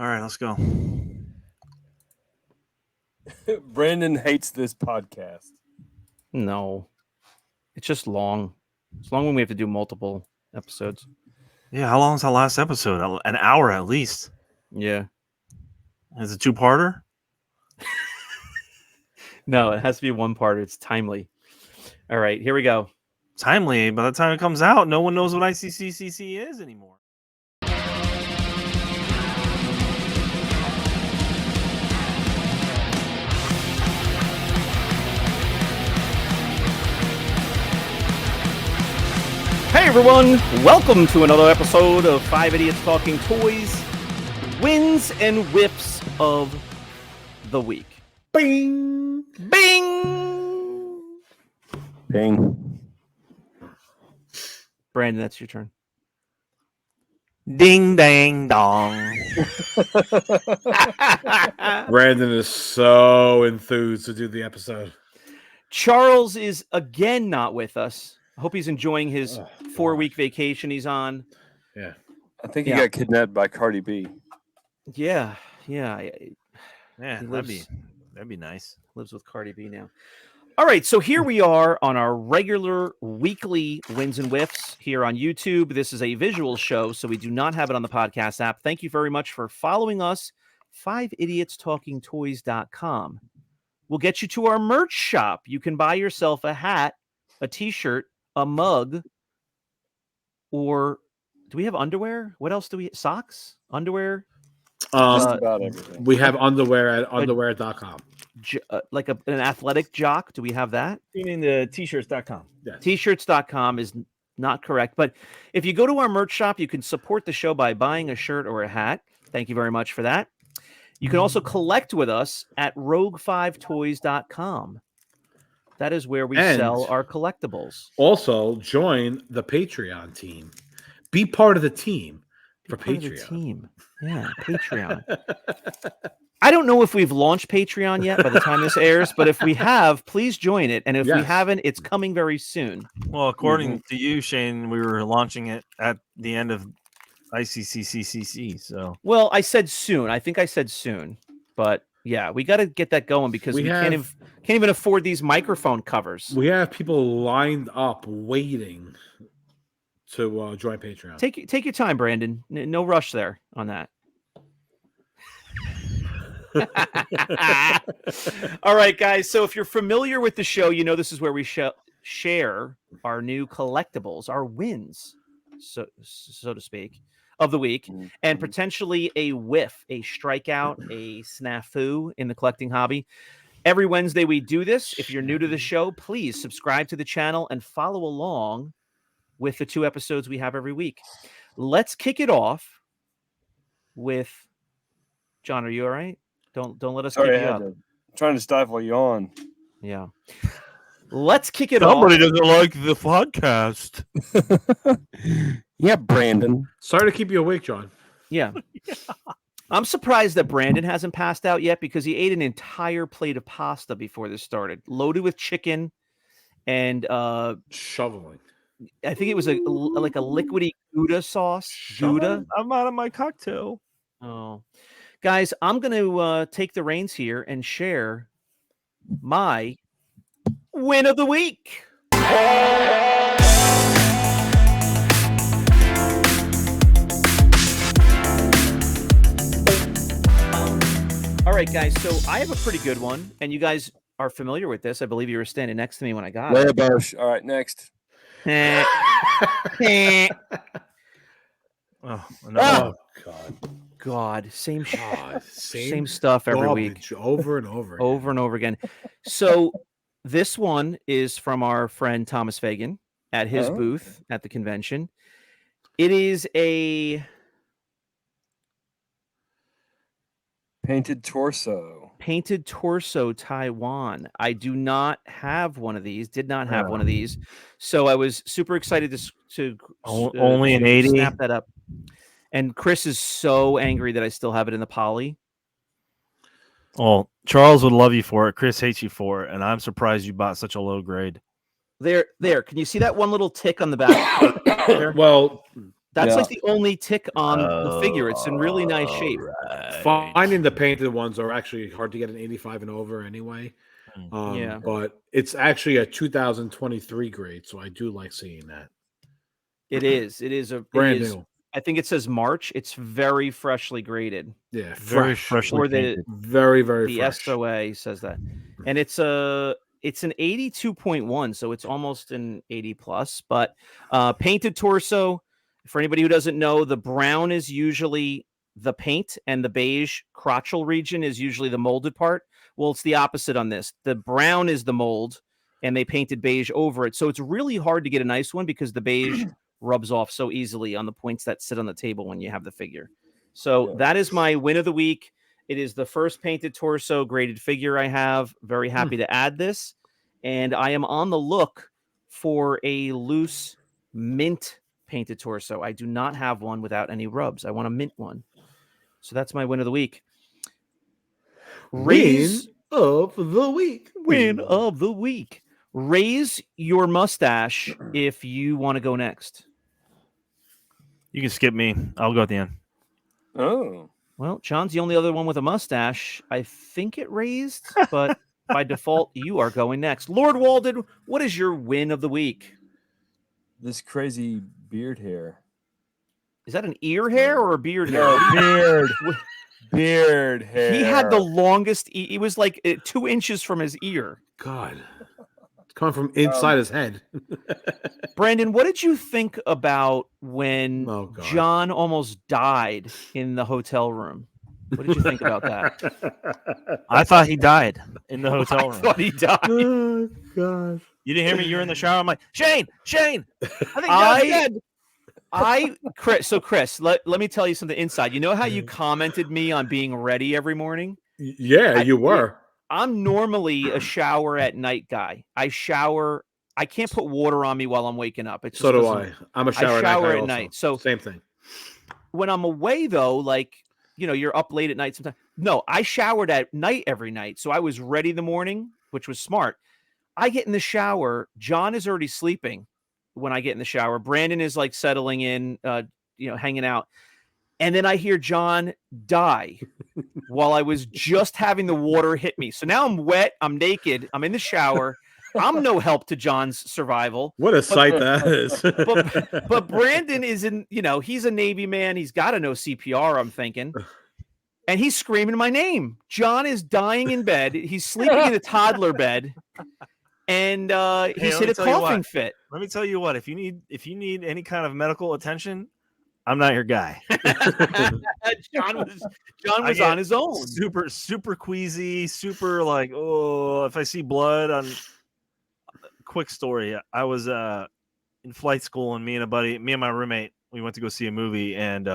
All right, let's go. Brandon hates this podcast. No, it's just long. It's long when we have to do multiple episodes. Yeah, how long is that last episode? An hour at least. Yeah. Is it two-parter? No, it has to be one part. It's timely. All right, here we go. Timely. By the time it comes out, no one knows what ICCCC is anymore. Hey everyone, welcome to another episode of 5 Idiots Talking Toys, Wins and Wiffs of the Week. Bing! Bing! Bing. Brandon, that's your turn. Ding, dang, dong. Brandon is so enthused to do the episode. Charles is again not with us. I hope he's enjoying his 4-week vacation he's on. Yeah. I think he Yeah. got kidnapped by Cardi B. Yeah. Yeah, He that'd lives- be nice. Lives with Cardi B now. All right, so here we are on our regular weekly Wins and Wiffs here on YouTube. This is a visual show, so we do not have it on the podcast app. Thank you very much for following us. 5idiotstalkingtoys.com. We'll get you to our merch shop. You can buy yourself a hat, a t-shirt, a mug, or do we have underwear? What else do we socks? Underwear? Just about everything. We have underwear at underwear.com. Like an athletic jock? Do we have that? You mean the t-shirts.com? Yes. T-shirts.com is not correct. But if you go to our merch shop, you can support the show by buying a shirt or a hat. Thank you very much for that. You can also collect with us at rogue5toys.com. That is where we And- sell our collectibles. Also, join the Patreon team. Be part of the team for Part of the Patreon. team. Yeah, Patreon. I don't know if we've launched Patreon yet by the time this airs, but if we have, please join it. And if we Yes. haven't, it's coming very soon. Well, according to you, Shane, we were launching it at the end of ICCCCC. So Well, I said soon. I think I said soon. But yeah, we got to get that going because We we can't even afford these microphone covers. We have people lined up waiting to join Patreon. Take your time, Brandon. No rush there on that. All right, guys. So if you're familiar with the show, you know this is where we share our new collectibles, our wins, so to speak, of the week, and potentially a whiff, a strikeout, a snafu in the collecting hobby. Every Wednesday we do this. If you're new to the show, please subscribe to the channel and follow along with the 2 episodes we have every week. Let's kick it off with John. Are you all right? Don't let us Sorry, kick you up. I'm trying to stifle you on. Yeah. Let's kick it somebody off. doesn't like the podcast. Yeah, Brandon. Sorry to keep you awake, John. Yeah. I'm surprised that Brandon hasn't passed out yet because he ate an entire plate of pasta before this started, loaded with chicken and Shoveling. I think it was like a liquidy Gouda sauce. Gouda. I'm out of my cocktail. Oh, guys, I'm going to take the reins here and share my win of the week. All right, guys. So I have a pretty good one, and you guys are familiar with this. I believe you were standing next to me when I got it. Bosch. All right, next. Oh, no. Oh, God. God, same God. same stuff every week. garbage over and over. Again. Over and over again. So this one is from our friend Thomas Fagan at his Oh. booth at the convention. It is a Painted torso. painted torso Taiwan. I do not have one of these. Did not have one of these. So I was super excited to Only an to 80? snap that up. And Chris is so angry that I still have it in the poly. Well, Charles would love you for it. Chris hates you for it, and I'm surprised you bought such a low grade. There. Can you see that one little tick on the back? There? Well, That's Yeah. like the only tick on the figure. It's in really nice shape. Alright. Finding the painted ones are actually hard to get an 85 and over anyway. Yeah. But it's actually a 2023 grade, so I do like seeing that. It is. It is Brand new. I think it says March. It's very freshly graded. Yeah, Very fresh. freshly Or the painted. Very, very the fresh. SOA says that. And it's an 82.1, so it's almost an 80 plus, but painted torso. For anybody who doesn't know, the brown is usually the paint and the beige crotchal region is usually the molded part. Well, it's the opposite on this. The brown is the mold and they painted beige over it. So it's really hard to get a nice one because the beige rubs off so easily on the points that sit on the table when you have the figure. So that is my win of the week. It is the first painted torso graded figure I have. Very happy to add this. And I am on the look for a loose mint painted torso. I do not have one without any rubs. I want a mint one. So that's my win of the week. Raise of the week. win of the week. Raise your mustache if you want to go next. You can skip me. I'll go at the end. Oh. Well, John's the only other one with a mustache. I think it raised, but by default, you are going next. Lord Walden, what is your win of the week? This crazy beard hair. Is that an ear hair or a beard hair? No, beard. Beard hair. He had the longest. He was like 2 inches from his ear. God. It's coming from inside his head. Brandon, what did you think about when Oh, God. John almost died in the hotel room? What did you think about that? I thought he died in the hotel I room. thought he died. Oh, God. You didn't hear me? You're in the shower. I'm like, Shane, I think John's dead. Chris, let me tell you something inside. You know how you commented me on being ready every morning? Yeah, you were. I'm normally a shower at night guy. I shower. I can't put water on me while I'm waking up. It just So do doesn't- I. I'm a shower, shower at at also. night. So Same thing. when I'm away, though, like, you're up late at night sometimes. No, I showered at night every night. So I was ready in the morning, which was smart. I get in the shower. John is already sleeping when I get in the shower. Brandon is like settling in, hanging out. And then I hear John die while I was just having the water hit me. So now I'm wet. I'm naked. I'm in the shower. I'm no help to John's survival. What a sight that is. But Brandon is he's a Navy man. He's got to know CPR, I'm thinking. And he's screaming my name. John is dying in bed. He's sleeping in a toddler bed. And he's hit a coughing fit. Let me tell you what. If you need any kind of medical attention, I'm not your guy. John was on his own. Super queasy, super like, oh, if I see blood on. Quick story. I was in flight school, and me and my roommate, we went to go see a movie, and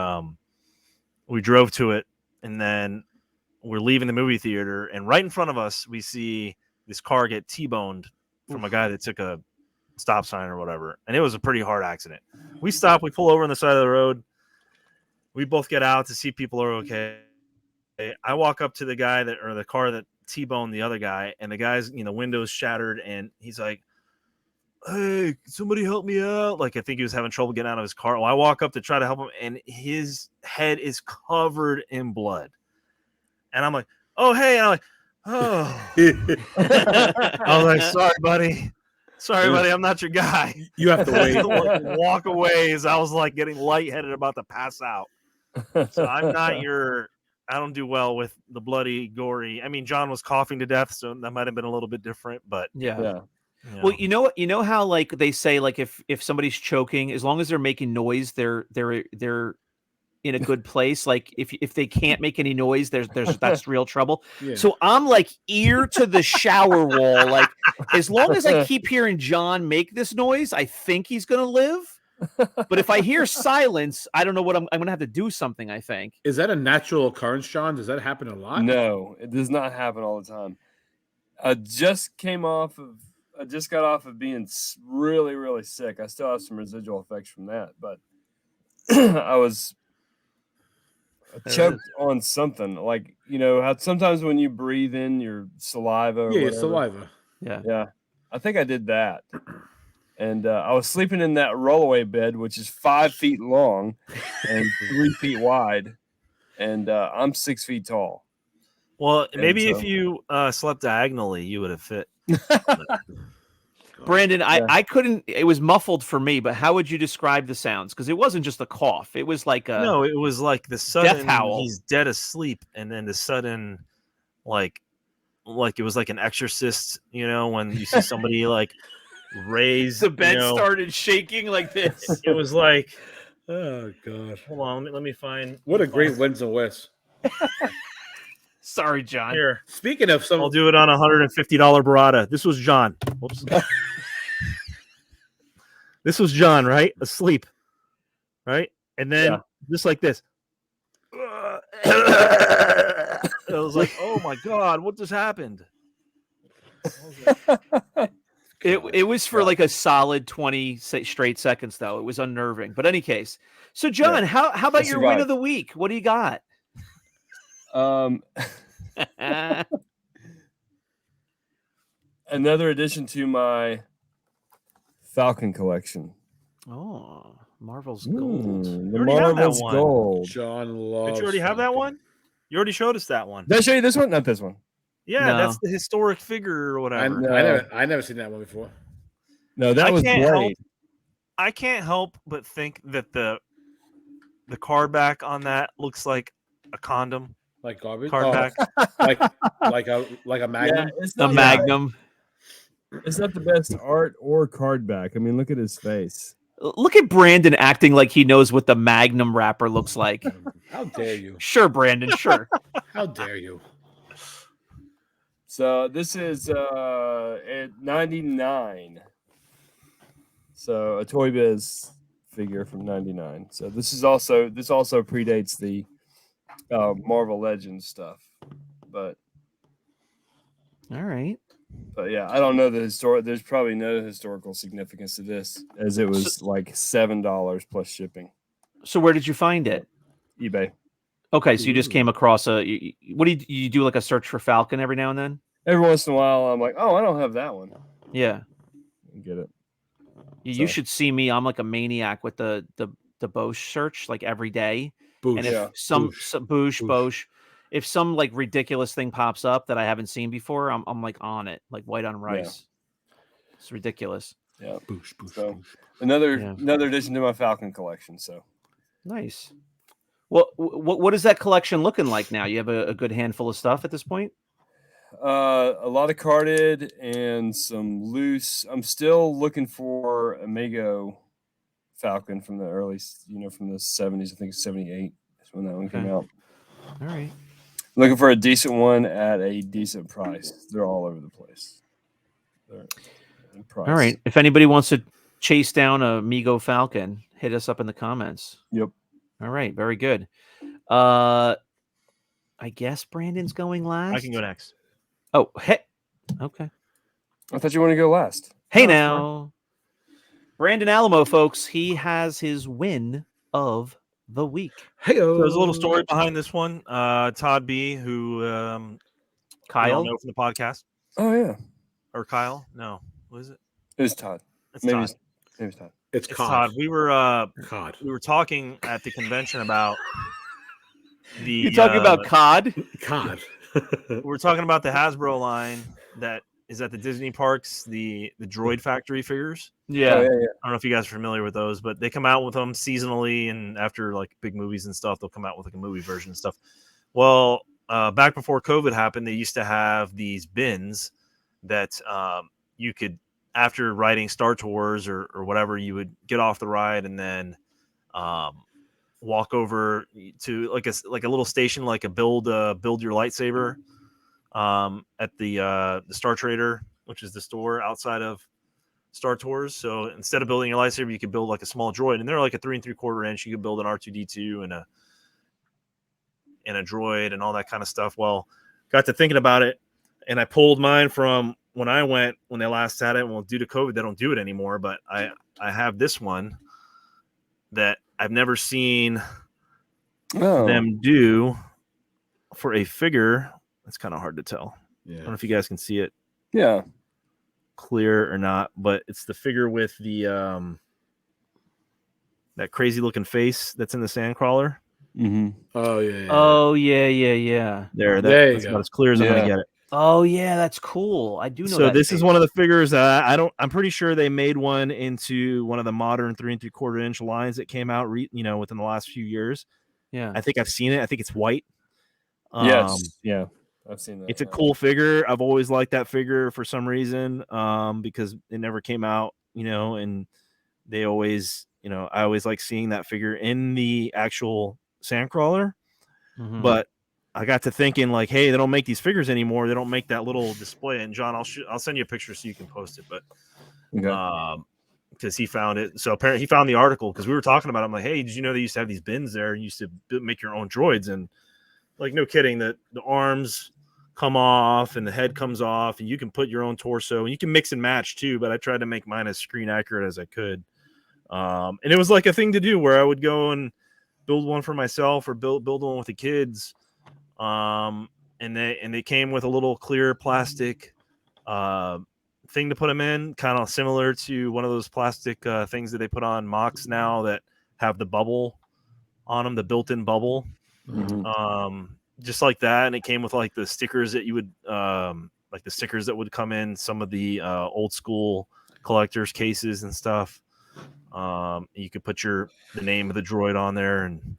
we drove to it, and then we're leaving the movie theater, and right in front of us, we see this car get T-boned from a guy that took a stop sign or whatever, and it was a pretty hard accident. We stop, we pull over on the side of the road, we both get out to see if people are okay. I walk up to the car that T-boned the other guy, and the guy's windows shattered, and he's like, hey, can somebody help me out? Like, I think he was having trouble getting out of his car. Well, I walk up to try to help him, and his head is covered in blood. And I'm like, oh, hey. And I'm like, oh. I was like, sorry, buddy. I'm not your guy. You have to wait. Walk away as I was like getting lightheaded, about to pass out. So I'm not I don't do well with the bloody, gory. I mean, John was coughing to death, so that might have been a little bit different, but yeah. Well, you know how like they say, like if somebody's choking, as long as they're making noise, they're in a good place. Like if they can't make any noise, that's real trouble. Yeah. So I'm like ear to the shower wall. Like, as long as I keep hearing John make this noise, I think he's gonna live. But if I hear silence, I don't know what I'm gonna have to do something, I think. Is that a natural occurrence, John? Does that happen a lot? No, it does not happen all the time. I just got off of being really, really sick. I still have some residual effects from that, but I was choked on something. Like, how sometimes when you breathe in your saliva or whatever. Saliva. Yeah. Yeah. I think I did that. And I was sleeping in that rollaway bed, which is 5 feet long and 3 feet wide, and I'm 6 feet tall. Well, And maybe if so- you slept diagonally, you would have fit. Brandon, Yeah. I couldn't. It was muffled for me, but how would you describe the sounds? Because it wasn't just a cough; it was like a No, it was like the sudden howl. he's dead asleep, and then the sudden, like it was like an exorcist, when you see somebody like raise the bed you know, started shaking like this. It was like, Oh God! hold on, let me find. What a let me great find- wins and whiffs. Sorry, John. Here. Speaking of some, I'll do it on a $150 burrata. This was John. Whoops. This was John, right? Asleep, right? And then just like this. I was like, oh my God, what just happened? It was for like a solid 20 straight seconds, though. It was unnerving. But any case, so John, how about your win of the week? What do you got? Another addition to my Falcon collection. Oh, Marvel's Gold. The You already have that Marvel's one. Gold. John loves. Did you already have that Falcon. one? You already showed us that one. Did I show you this one? Not this one. Yeah, No. that's the historic figure or whatever. I never seen that one before. No, that was can't help- great. I can't help but think that the card back on that looks like a condom Like garbage. card back. like a magnum. It's The not Magnum. It's not the best art or card back. I mean, look at his face. Look at Brandon acting like he knows what the Magnum wrapper looks like. How dare you? Sure, Brandon, sure. How dare you? So this is at 99. So a Toy Biz figure from 99. So this also predates the Marvel Legends stuff. But All right. yeah, I don't know the there's probably no historical significance to this, as it was like $7 plus shipping. So where did you find it? eBay. Okay, so you just came across what do you do, like a search for Falcon every now and then? Every once in a while, I'm like, oh, I don't have that one. Yeah. Get it. You So- should see me. I'm like a maniac with the Bosch search, like every day. Boosh. And if Yeah. some Boosh. Bosch, if some like ridiculous thing pops up that I haven't seen before, I'm like on it, like white on rice. It's ridiculous. Yeah. Boosh, boosh, So- boosh. Another addition to my Falcon collection. So Nice. Well, what is that collection looking like now? You have a good handful of stuff at this point? a lot of carded and some loose. I'm still looking for a Mego Falcon from the early, from the 70s. I think it's 78 is when that one came Okay. out. All right. Looking for a decent one at a decent price. They're all over the place. They're in price. All right. If anybody wants to chase down a Mego Falcon, hit us up in the comments. Yep. All right. Very good. I guess Brandon's going last. I can go next. Oh, hey. Okay. I thought you wanted to go last. Hey No, that's now. Brandon Alamo, folks, he has his win of the week. Hey, So there's a little story behind this one. Todd B, who we all Kyle. know from the podcast, Oh yeah, or Kyle? No, what is it? it was Todd. It's Maybe Todd. it's Todd. It's It's cod. Todd. We were Cod. talking at the convention about the. You talking about COD? Cod. We're talking about the Hasbro line that is at the Disney parks, the Droid Factory figures. Yeah. Oh, yeah. I don't know if you guys are familiar with those, but they come out with them seasonally, and after like big movies and stuff, they'll come out with like a movie version and stuff. Well, back before COVID happened, they used to have these bins that you could, after riding Star Tours or whatever, you would get off the ride and then walk over to like a little station, like a build your lightsaber at the Star Trader, which is the store outside of Star Tours. So instead of building your lightsaber, you could build like a small droid, and they're like a 3 3/4 inch. You could build an R2D2 and a droid and all that kind of stuff. Well, got to thinking about it, and I pulled mine from when I went when they last had it. Well, due to COVID, they don't do it anymore. But I have this one that I've never seen Oh, them do for a figure. That's kind of hard to tell. I don't know Yeah. if you guys can see it. yeah. clear or not, but it's the figure with the that crazy looking face that's in the Sandcrawler. Mm-hmm. Oh yeah. Oh yeah. There, There you that's go. about as clear as I'm gonna Yeah. get it. Oh yeah, that's cool. I do know. So that this is face. one of the figures that I'm pretty sure they made one into one of the modern 3 3/4 inch lines that came out, within the last few years. Yeah. I think I've seen it. I think it's white. Yes. Yeah. I've seen that. It's a cool figure. I've always liked that figure for some reason, because it never came out, and they always, I always like seeing that figure in the actual Sandcrawler. Mhm. But I got to thinking, like, hey, they don't make these figures anymore. They don't make that little display. And John, I'll send you a picture so you can post it. But because he found it, so apparently he found the article because we were talking about it. I'm like, hey, did you know they used to have these bins there? And you used to make your own droids, and like, no kidding, that the arms come off and the head comes off, and you can put your own torso, and you can mix and match too. But I tried to make mine as screen accurate as I could, and it was like a thing to do where I would go and build one for myself or build one with the kids, and they came with a little clear plastic thing to put them in, kind of similar to one of those plastic things that they put on mocks now that have the bubble on them, the built-in bubble. Mm-hmm. Just like that, and it came with like the stickers that you would like the stickers that would come in some of the old school collectors cases and stuff. You could put the name of the droid on there, and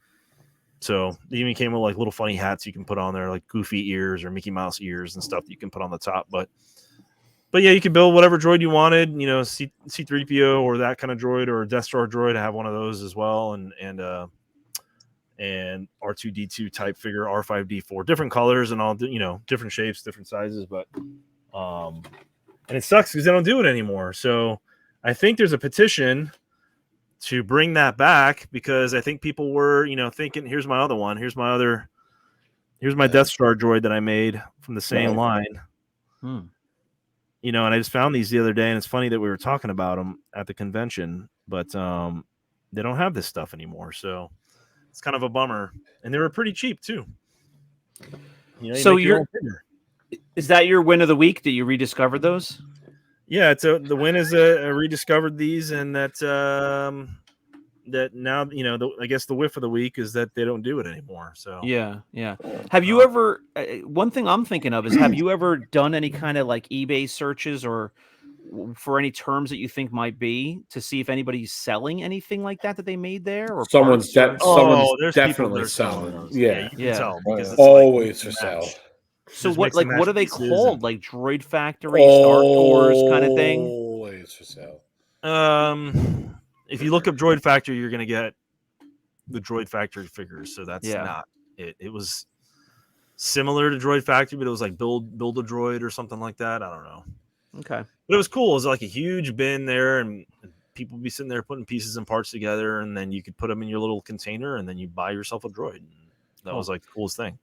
so it even came with like little funny hats you can put on there, like Goofy ears or Mickey Mouse ears and stuff that you can put on the top. But yeah, you could build whatever droid you wanted, C3PO or that kind of droid, or a Death Star droid. I have one of those as well, and R2D2 type figure, R5D4, different colors and all, different shapes, different sizes. But and it sucks because they don't do it anymore. So I think there's a petition to bring that back, because I think people were, thinking, here's my other one. Here's my Death Star droid that I made from the same line. And I just found these the other day, and it's funny that we were talking about them at the convention, but they don't have this stuff anymore. So it's kind of a bummer. And they were pretty cheap too. So is that your win of the week? That you rediscovered those? Yeah, the win is a rediscovered these, and that now, I guess the whiff of the week is that they don't do it anymore. So yeah. Have you ever? One thing I'm thinking of is, have you ever done any kind of like eBay searches or for any terms that you think might be, to see if anybody's selling anything like that they made there, or Someone's parts there's definitely people that are selling. those. Yeah, you can tell because it's always like for sale. So Just what, mix and like, what match are they pieces called? Like Droid Factory, Star Tours kind of thing? Always for sale. If you look up Droid Factory, you're gonna get the Droid Factory figures. So that's not it. It was similar to Droid Factory, but it was like build a droid or something like that. I don't know. Okay. But it was cool. It was like a huge bin there, and people would be sitting there putting pieces and parts together, and then you could put them in your little container, and then you buy yourself a droid. And that was like the coolest thing.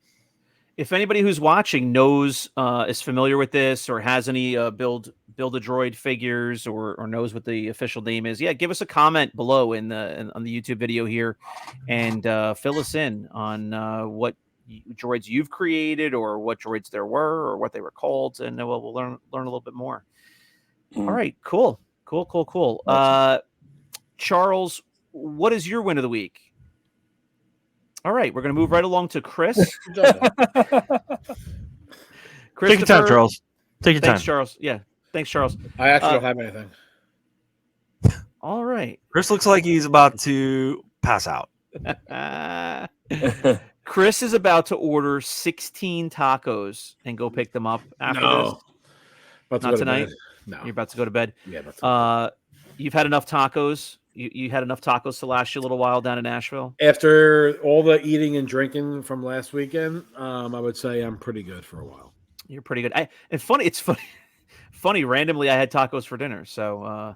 If anybody who's watching knows, is familiar with this, or has any build a droid figures, or knows what the official name is, give us a comment below on the YouTube video here, and fill us in on what droids you've created, or what droids there were, or what they were called, and we'll learn a little bit more. All right, cool. Awesome. Charles, what is your win of the week? All right, we're going to move right along to Chris. Take your time, Charles. Take your time. Thanks, Charles. Yeah, thanks, Charles. I actually don't have anything. All right. Chris looks like he's about to pass out. Chris is about to order 16 tacos and go pick them up after this. Not tonight? No. You're about to go to bed? Yeah. You've had enough tacos? You had enough tacos to last you a little while down in Nashville? After all the eating and drinking from last weekend, I would say I'm pretty good for a while. You're pretty good. It's funny. Randomly, I had tacos for dinner, so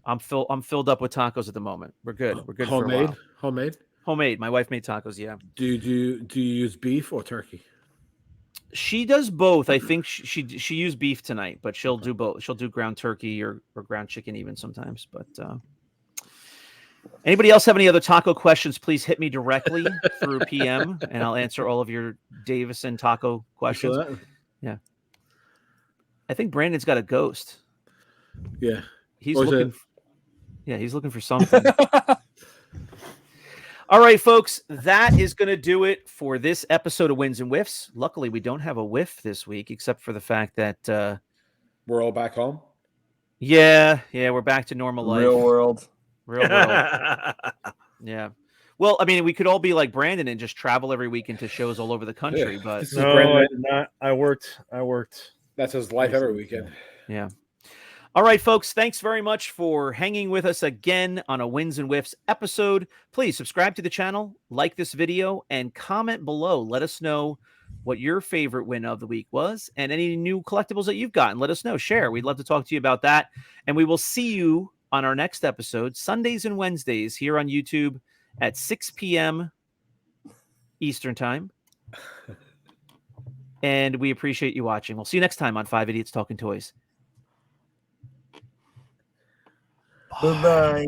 I'm filled up with tacos at the moment. We're good. We're good. Homemade? For a while. Homemade. My wife made tacos. Yeah. Do you use beef or turkey? She does both. I think she used beef tonight, but she'll do both. She'll do ground turkey or ground chicken even sometimes. But anybody else have any other taco questions? Please hit me directly through PM, and I'll answer all of your Davison taco questions. Yeah. I think Brandon's got a ghost. Yeah. He's Or is looking. it- Yeah, he's looking for something. All right, folks, that is going to do it for this episode of Wins and Wiffs. Luckily, we don't have a whiff this week, except for the fact that, We're all back home. yeah, we're back to normal life. Real world. Real world. Yeah. Well, I mean, we could all be like Brandon and just travel every weekend to shows all over the country, Yeah. but This is No, Brandon. I did not. I worked. That's his life every weekend. yeah. All right, folks, thanks very much for hanging with us again on a Wins and Whiffs episode. Please subscribe to the channel, like this video, and comment below. Let us know what your favorite win of the week was and any new collectibles that you've gotten. Let us know. Share. We'd love to talk to you about that. And we will see you on our next episode, Sundays and Wednesdays, here on YouTube at 6 p.m. Eastern Time. And we appreciate you watching. We'll see you next time on 5 Idiots Talking Toys. Bye-bye.